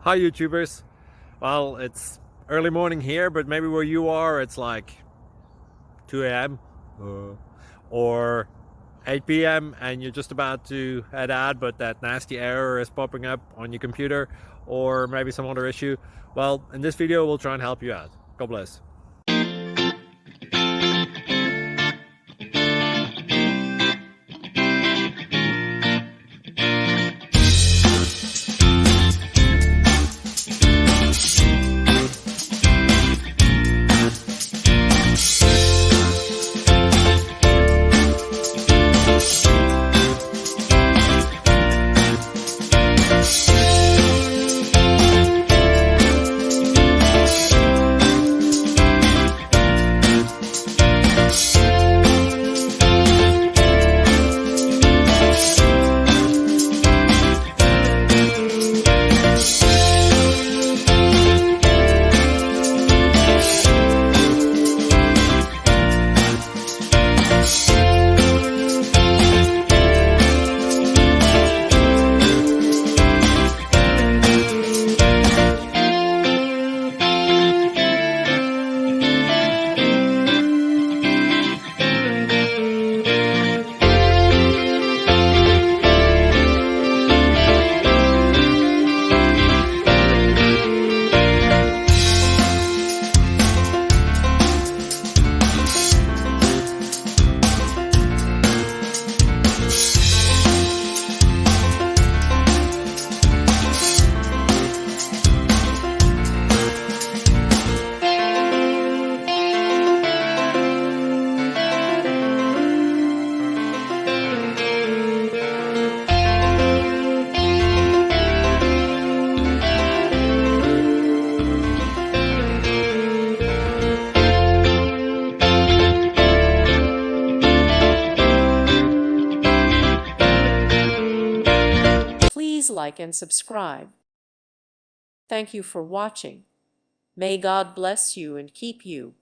Hi YouTubers. Well, it's early morning here, but maybe where you are it's like 2 a.m. Or 8 p.m. and you're just about to head out, but that nasty error is popping up on your computer, or maybe some other issue. Well, in this video we'll try and help you out. God bless. Please like and subscribe. Thank you for watching. May God bless you and keep you.